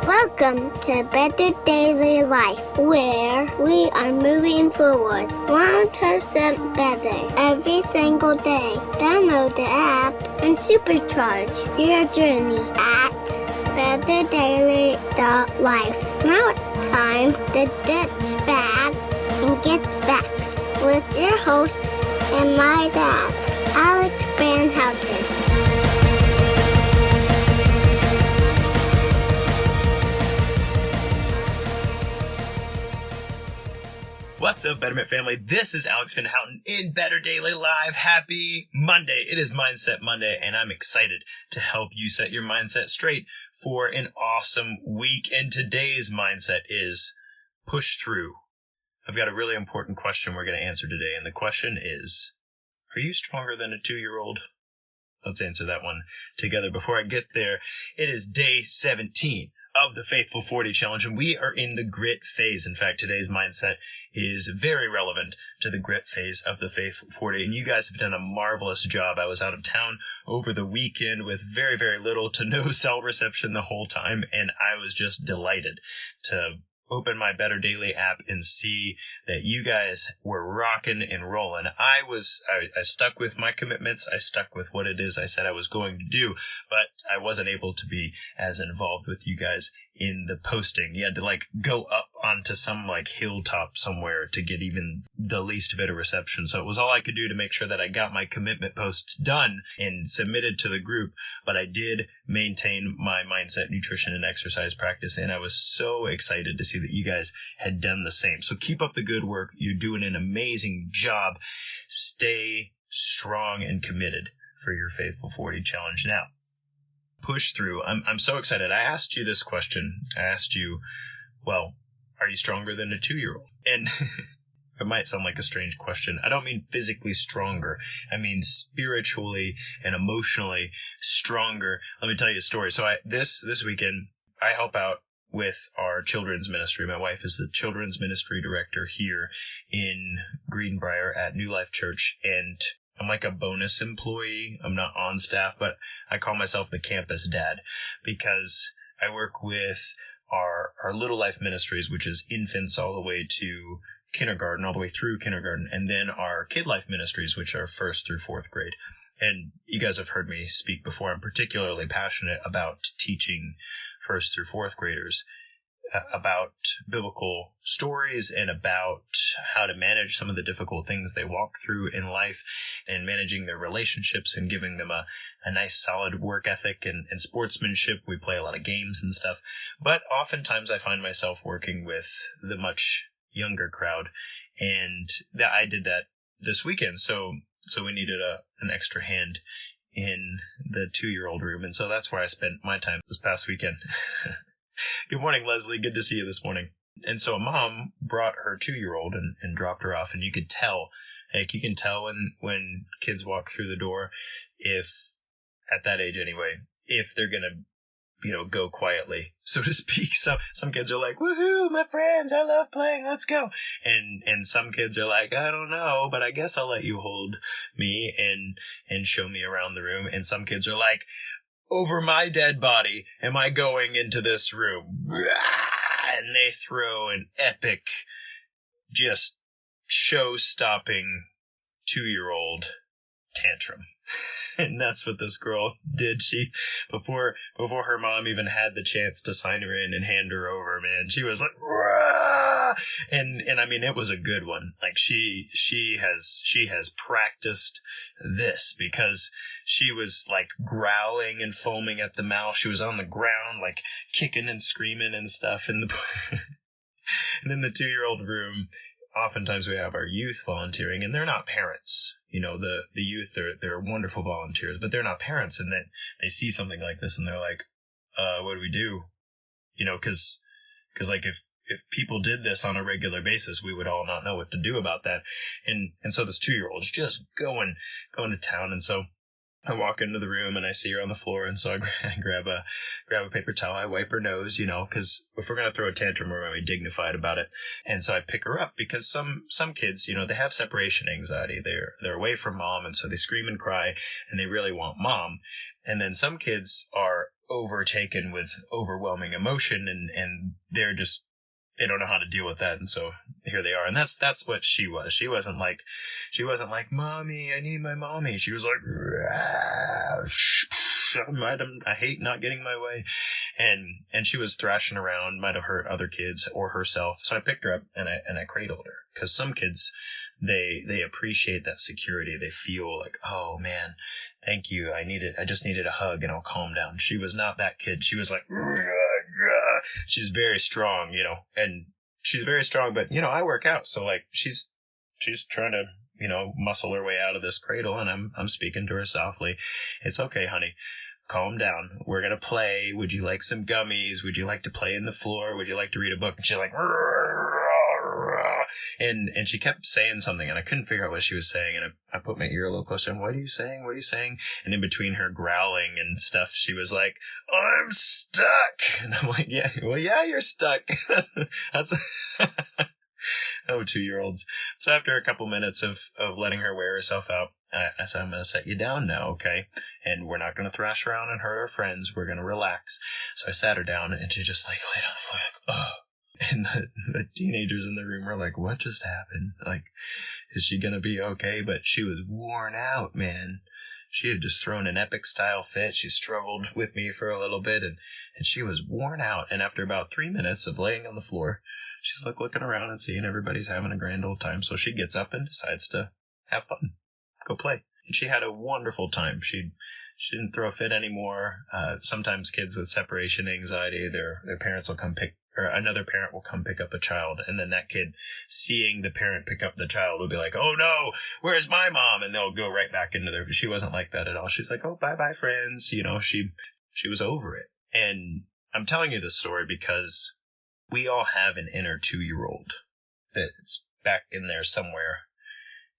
Welcome to Better Daily Life, where we are moving forward 1% better every single day. Download the app and supercharge your journey at betterdaily.life. Now it's time to ditch facts and get facts with your host and my dad, Alex Van Houten. What's up, Betterment family? This is Alex Van Houten in Better Daily Live. Happy Monday. It is Mindset Monday, and I'm excited to help you set your mindset straight for an awesome week. And today's mindset is push through. I've got a really important question we're going to answer today, and the question is, are you stronger than a 2-year-old? Let's answer that one together. Before I get there, it is day 17 of the Faithful 40 Challenge, and we are in the grit phase. In fact, today's mindset is very relevant to the grit phase of the Faithful 40, and you guys have done a marvelous job. I was out of town over the weekend with very, very little to no cell reception the whole time, and I was just delighted to open my Better Daily app and see that you guys were rocking and rolling. I stuck with my commitments. I stuck with what it is I said I was going to do, but I wasn't able to be as involved with you guys in the posting. You had to go up onto some hilltop somewhere to get even the least bit of reception. So it was all I could do to make sure that I got my commitment post done and submitted to the group. But I did maintain my mindset, nutrition, and exercise practice. And I was so excited to see that you guys had done the same. So keep up the good work. You're doing an amazing job. Stay strong and committed for your Faithful 40 Challenge. Now, push through. I'm so excited. I asked you this question. I asked you, well, are you stronger than a 2-year-old? And it might sound like a strange question. I don't mean physically stronger. I mean spiritually and emotionally stronger. Let me tell you a story. So this weekend, I help out with our children's ministry. My wife is the children's ministry director here in Greenbrier at New Life Church, and I'm like a bonus employee. I'm not on staff, but I call myself the campus dad because I work with our Little Life Ministries, which is infants all the way to kindergarten, all the way through kindergarten, and then our Kid Life Ministries, which are 1st through 4th grade. And you guys have heard me speak before. I'm particularly passionate about teaching 1st through 4th graders about biblical stories and about how to manage some of the difficult things they walk through in life and managing their relationships and giving them a nice solid work ethic and sportsmanship. We play a lot of games and stuff, but oftentimes I find myself working with the much younger crowd, and I did that this weekend. So we needed an extra hand in the 2-year-old room, and so that's where I spent my time this past weekend. Good morning, Leslie. Good to see you this morning. And so a mom brought her 2-year-old and dropped her off, and you could tell, you can tell when kids walk through the door, if, at that age anyway, if they're going to, go quietly, so to speak. Some kids are like, woohoo, my friends, I love playing, let's go. And some kids are like, I don't know, but I guess I'll let you hold me and show me around the room. And some kids are like, over my dead body am I going into this room? And they throw an epic, just show-stopping 2-year-old tantrum. And that's what this girl did. She, before her mom even had the chance to sign her in and hand her over, man, she was like, rah! And I mean, it was a good one. Like she has practiced this because she was growling and foaming at the mouth. She was on the ground, kicking and screaming and stuff. And in the 2-year-old room, oftentimes we have our youth volunteering, and they're not parents. The youth, they're wonderful volunteers, but they're not parents. And then they see something like this and they're like, what do we do? Cause if people did this on a regular basis, we would all not know what to do about that. And so this 2-year-old's just going to town. And so I walk into the room and I see her on the floor, and so I grab a paper towel. I wipe her nose, because if we're going to throw a tantrum, we're going to be dignified about it. And so I pick her up because some kids, they have separation anxiety. They're away from mom, and so they scream and cry, and they really want mom. And then some kids are overtaken with overwhelming emotion, and they don't know how to deal with that, and so here they are. And that's what she was. She wasn't like, "Mommy, I need my mommy." She was like, I hate not getting my way. And she was thrashing around, might have hurt other kids or herself. So I picked her up and I cradled her. Because some kids, they appreciate that security. They feel like, "Oh man, thank you. I just needed a hug and I'll calm down." She was not that kid. She was like, she's very strong, and she's very strong, but I work out. So like, she's trying to, muscle her way out of this cradle, and I'm speaking to her softly. "It's okay, honey. Calm down. We're going to play. Would you like some gummies? Would you like to play in the floor? Would you like to read a book?" And she's like, and she kept saying something, and I couldn't figure out what she was saying. And I put my ear a little closer. And, "What are you saying? What are you saying?" And in between her growling and stuff, she was like, "I'm stuck." And I'm like, "Yeah, well, yeah, you're stuck." That's oh, 2-year-olds. So after a couple minutes of letting her wear herself out, I said, "I'm going to set you down now, okay? And we're not going to thrash around and hurt our friends. We're going to relax." So I sat her down, and she just like laid on the floor, like, "Oh." And the teenagers in the room were like, "What just happened? Like, is she going to be okay?" But she was worn out, man. She had just thrown an epic style fit. She struggled with me for a little bit, and she was worn out. And after about 3 minutes of laying on the floor, she's like looking around and seeing everybody's having a grand old time. So she gets up and decides to have fun, go play. And she had a wonderful time. She didn't throw a fit anymore. Sometimes kids with separation anxiety, their parents will or another parent will come pick up a child, and then that kid, seeing the parent pick up the child, will be like, "Oh no, where's my mom?" And they'll go right back into their. She wasn't like that at all. She's like, "Oh, bye friends." She was over it. And I'm telling you this story because we all have an inner 2-year-old that's back in there somewhere.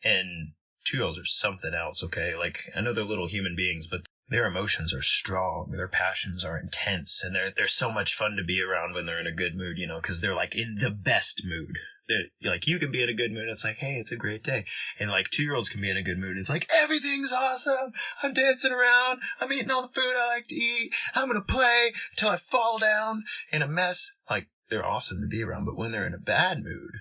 And 2-year-olds are something else, okay? Like, I know they're little human beings, but their emotions are strong, their passions are intense, and they're so much fun to be around when they're in a good mood, because they're like in the best mood. They're like, you can be in a good mood, it's like, "Hey, it's a great day." And like 2-year-olds can be in a good mood, it's like, "Everything's awesome, I'm dancing around, I'm eating all the food I like to eat, I'm gonna play until I fall down in a mess." Like, they're awesome to be around. But when they're in a bad mood,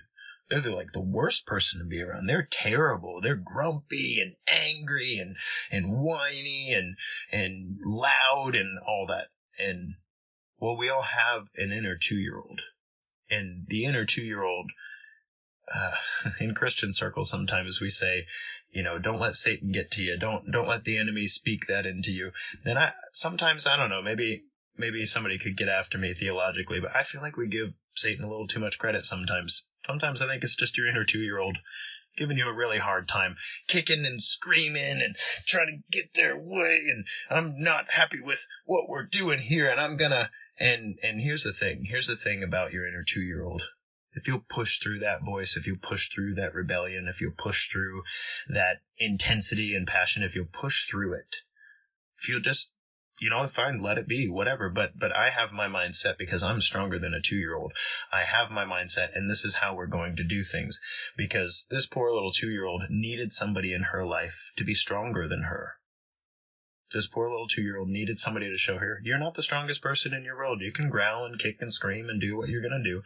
they're like the worst person to be around. They're terrible. They're grumpy and angry and whiny and loud and all that. And, well, we all have an inner 2-year-old. And the inner 2-year-old, in Christian circles, sometimes we say, "Don't let Satan get to you. Don't let the enemy speak that into you." And sometimes, I don't know, maybe somebody could get after me theologically, but I feel like we give Satan a little too much credit sometimes. Sometimes I think it's just your inner 2-year-old giving you a really hard time, kicking and screaming and trying to get their way, and "I'm not happy with what we're doing here, and I'm gonna..." And here's the thing about your inner 2-year-old. If you'll push through that voice, if you push through that rebellion, if you push through that intensity and passion, if you'll push through it, if you'll just, fine, let it be, whatever. But I have my mindset because I'm stronger than a 2-year-old. I have my mindset, and this is how we're going to do things. Because this poor little 2-year-old needed somebody in her life to be stronger than her. This poor little 2-year-old needed somebody to show her, you're not the strongest person in your world. You can growl and kick and scream and do what you're going to do.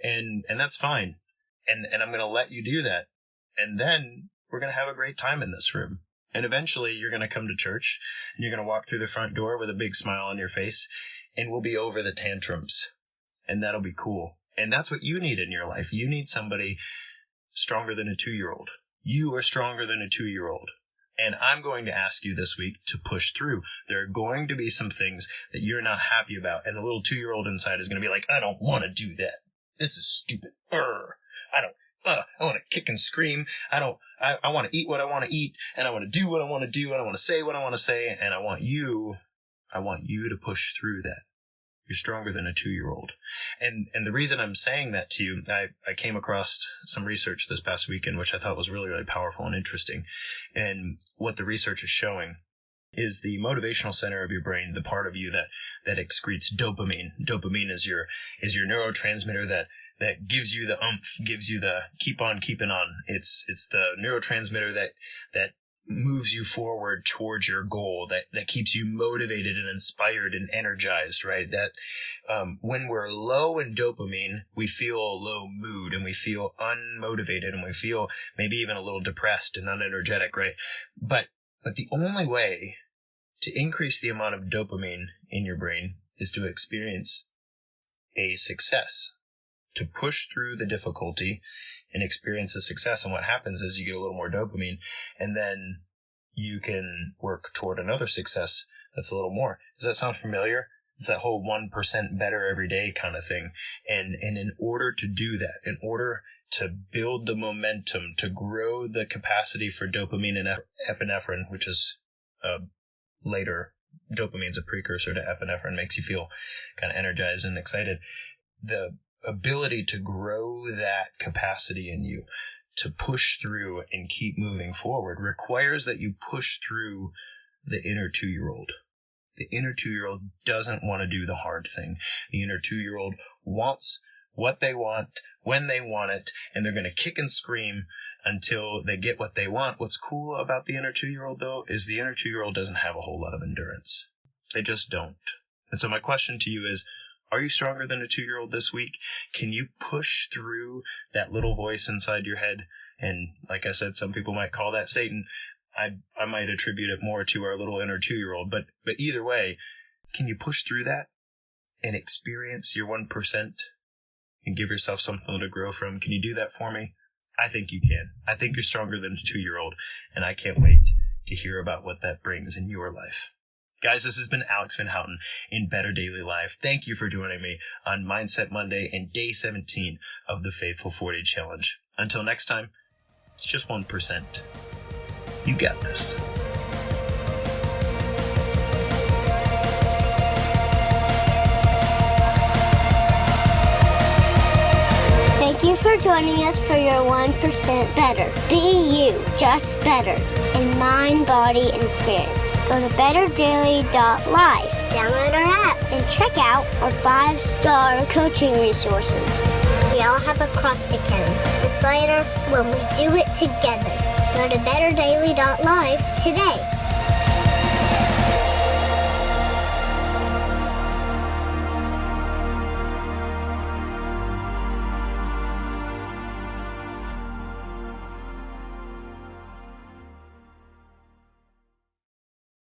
And that's fine. And I'm going to let you do that. And then we're going to have a great time in this room. And eventually you're going to come to church and you're going to walk through the front door with a big smile on your face, and we'll be over the tantrums. And that'll be cool. And that's what you need in your life. You need somebody stronger than a 2-year-old. You are stronger than a 2-year-old. And I'm going to ask you this week to push through. There are going to be some things that you're not happy about. And the little 2-year-old inside is going to be like, "I don't want to do that. This is stupid. I want to kick and scream. I want to eat what I want to eat. And I want to do what I want to do. And I want to say what I want to say. And I want you to push through that. You're stronger than a 2-year-old. And the reason I'm saying that to you, I came across some research this past weekend, which I thought was really, really powerful and interesting. And what the research is showing is the motivational center of your brain, the part of you that excretes dopamine. Dopamine is your neurotransmitter that gives you the oomph, gives you the keep on keeping on. It's the neurotransmitter that moves you forward towards your goal, that keeps you motivated and inspired and energized, right? That when we're low in dopamine, we feel a low mood and we feel unmotivated and we feel maybe even a little depressed and unenergetic, right? But the only way to increase the amount of dopamine in your brain is to experience a success, to push through the difficulty and experience a success. And what happens is you get a little more dopamine, and then you can work toward another success that's a little more. Does that sound familiar? It's that whole 1% better every day kind of thing. And in order to do that, in order to build the momentum, to grow the capacity for dopamine and epinephrine, which is later, dopamine's a precursor to epinephrine, makes you feel kind of energized and excited. The ability to grow that capacity in you to push through and keep moving forward requires that you push through the inner 2-year-old. The inner 2-year-old doesn't want to do the hard thing. The inner 2-year-old wants what they want, when they want it, and they're going to kick and scream until they get what they want. What's cool about the inner 2-year-old, though, is the inner 2-year-old doesn't have a whole lot of endurance. They just don't. And so my question to you is, are you stronger than a 2-year-old this week? Can you push through that little voice inside your head? And like I said, some people might call that Satan. I might attribute it more to our little inner 2-year-old. But either way, can you push through that and experience your 1% and give yourself something to grow from? Can you do that for me? I think you can. I think you're stronger than a 2-year-old, and I can't wait to hear about what that brings in your life. Guys, this has been Alex Van Houten in Better Daily Life. Thank you for joining me on Mindset Monday and day 17 of the Faithful 40 Challenge. Until next time, it's just 1%. You got this. Thank you for joining us for your 1% better. Be you, just better, in mind, body, and spirit. Go to betterdaily.life, download our app, and check out our 5-star coaching resources. We all have a cross to carry. It's lighter when we do it together. Go to betterdaily.life today.